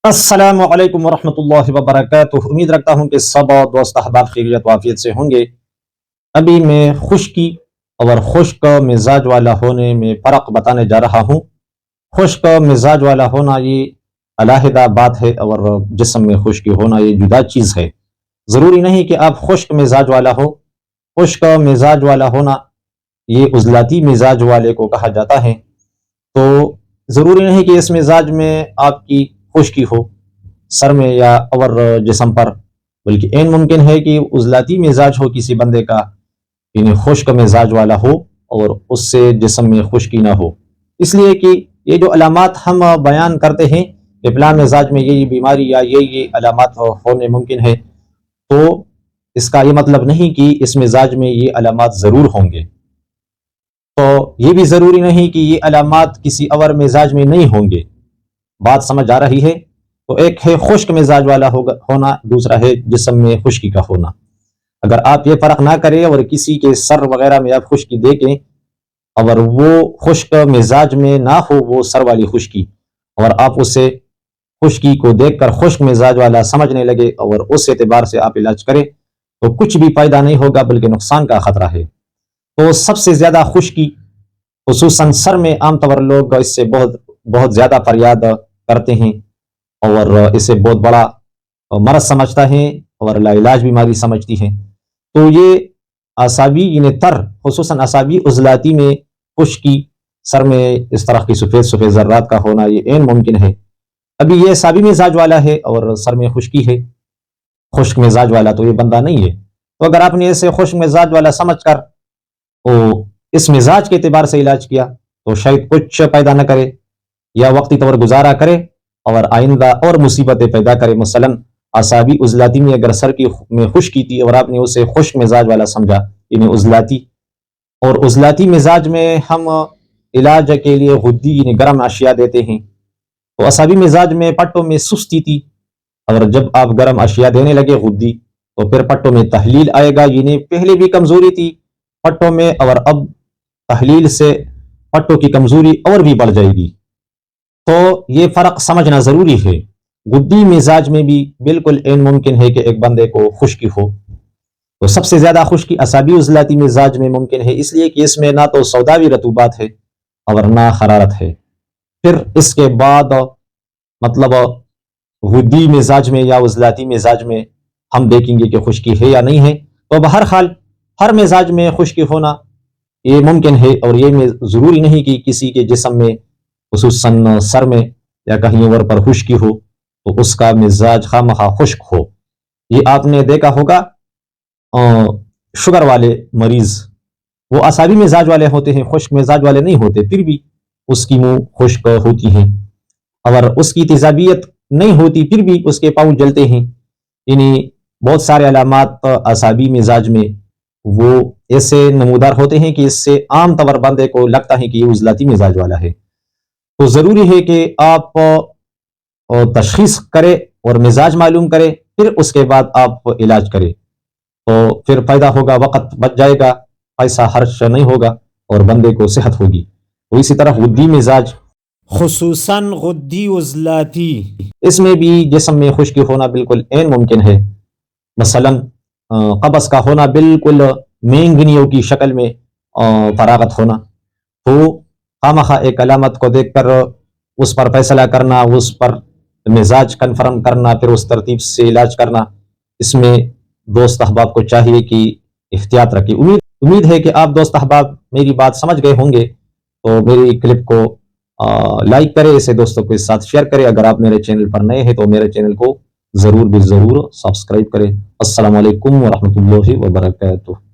السلام علیکم ورحمۃ اللہ وبرکاتہ۔ امید رکھتا ہوں کہ سب دوست احباب خیریت و عافیت سے ہوں گے۔ ابھی میں خشکی اور خشک مزاج والا ہونے میں فرق بتانے جا رہا ہوں۔ خشک مزاج والا ہونا یہ علیحدہ بات ہے اور جسم میں خشکی ہونا یہ جدا چیز ہے۔ ضروری نہیں کہ آپ خشک مزاج والا ہو۔ خشک مزاج والا ہونا یہ عضلاتی مزاج والے کو کہا جاتا ہے، تو ضروری نہیں کہ اس مزاج میں آپ کی خشکی ہو سر میں یا اور جسم پر، بلکہ این ممکن ہے کہ عضلاتی مزاج ہو کسی بندے کا، یعنی خشک مزاج والا ہو اور اس سے جسم میں خشکی نہ ہو۔ اس لیے کہ یہ جو علامات ہم بیان کرتے ہیں کہ فلاں مزاج میں یہ بیماری یا یہ علامات ہونے ممکن ہے، تو اس کا یہ مطلب نہیں کہ اس مزاج میں یہ علامات ضرور ہوں گے، تو یہ بھی ضروری نہیں کہ یہ علامات کسی اور مزاج میں نہیں ہوں گے۔ بات سمجھ آ رہی ہے؟ تو ایک ہے خشک مزاج والا ہونا، دوسرا ہے جسم میں خشکی کا ہونا۔ اگر آپ یہ فرق نہ کریں اور کسی کے سر وغیرہ میں آپ خشکی دیکھیں اور وہ خشک مزاج میں نہ ہو، وہ سر والی خشکی، اور آپ اسے خشکی کو دیکھ کر خشک مزاج والا سمجھنے لگے اور اس اعتبار سے آپ علاج کریں، تو کچھ بھی فائدہ نہیں ہوگا بلکہ نقصان کا خطرہ ہے۔ تو سب سے زیادہ خشکی خصوصاً سر میں عام طور لوگ اس سے بہت زیادہ فریاد کرتے ہیں اور اسے بہت بڑا مرض سمجھتا ہے اور لا علاج بیماری سمجھتی ہے۔ تو یہ اعصابی یعنی تر، خصوصاً اعصابی عضلاتی میں خشکی، سر میں اس طرح کی سفید سفید ذرات کا ہونا یہ عین ممکن ہے۔ ابھی یہ اعصابی مزاج والا ہے اور سر میں خشکی ہے، خشک مزاج والا تو یہ بندہ نہیں ہے۔ تو اگر آپ نے اسے خشک مزاج والا سمجھ کر اس مزاج کے اعتبار سے علاج کیا تو شاید کچھ پیدا نہ کرے یا وقتی طور گزارا کرے اور آئندہ اور مصیبتیں پیدا کرے۔ مثلاً اعصابی عضلاتی میں اگر سر کی میں خشکی تھی اور آپ نے اسے خشک مزاج والا سمجھا، یعنی عضلاتی، اور عضلاتی مزاج میں ہم علاج کے لیے غدی یعنی گرم اشیاء دیتے ہیں، تو اعصابی مزاج میں پٹوں میں سستی تھی اور جب آپ گرم اشیاء دینے لگے غدی، تو پھر پٹوں میں تحلیل آئے گا، یعنی پہلے بھی کمزوری تھی پٹوں میں اور اب تحلیل سے پٹوں کی کمزوری اور بھی بڑھ جائے گی۔ تو یہ فرق سمجھنا ضروری ہے۔ غدی مزاج میں بھی بالکل عین ممکن ہے کہ ایک بندے کو خشکی ہو، تو سب سے زیادہ خشکی اعصابی عضلاتی مزاج میں ممکن ہے، اس لیے کہ اس میں نہ تو سوداوی رطوبات ہے اور نہ حرارت ہے۔ پھر اس کے بعد مطلب غدی مزاج میں یا عضلاتی مزاج میں ہم دیکھیں گے کہ خشکی ہے یا نہیں ہے۔ تو بہرحال ہر مزاج میں خشکی ہونا یہ ممکن ہے، اور یہ ضروری نہیں کہ کسی کے جسم میں خصوصاً سر میں یا کہیں اور پر خشکی ہو تو اس کا مزاج خواہ خشک ہو۔ یہ آپ نے دیکھا ہوگا شوگر والے مریض، وہ اعصابی مزاج والے ہوتے ہیں، خشک مزاج والے نہیں ہوتے، پھر بھی اس کی منہ خشک ہوتی ہیں، اور اس کی تیزابیت نہیں ہوتی پھر بھی اس کے پاؤں جلتے ہیں۔ یعنی بہت سارے علامات اعصابی مزاج میں وہ ایسے نمودار ہوتے ہیں کہ اس سے عام طور بندے کو لگتا ہے کہ یہ عضلاتی مزاج والا ہے۔ تو ضروری ہے کہ آپ تشخیص کریں اور مزاج معلوم کریں، پھر اس کے بعد آپ علاج کریں، تو پھر فائدہ ہوگا، وقت بچ جائے گا، پیسہ خرچ نہیں ہوگا اور بندے کو صحت ہوگی۔ تو اسی طرح غدی مزاج، خصوصاً غدی عضلاتی، اس میں بھی جسم میں خشکی ہونا بالکل عین ممکن ہے۔ مثلاً قبض کا ہونا، بالکل مینگنیوں کی شکل میں فراغت ہونا، تو خامخواہ ایک علامت کو دیکھ کر اس پر فیصلہ کرنا، اس پر مزاج کنفرم کرنا، پھر اس ترتیب سے علاج کرنا، اس میں دوست احباب کو چاہیے کہ احتیاط رکھیں۔ امید ہے کہ آپ دوست احباب میری بات سمجھ گئے ہوں گے، تو میری کلپ کو لائک کریں، اسے دوستوں کے ساتھ شیئر کریں۔ اگر آپ میرے چینل پر نئے ہیں تو میرے چینل کو ضرور سبسکرائب کریں۔ السلام علیکم ورحمۃ اللہ وبرکاتہ۔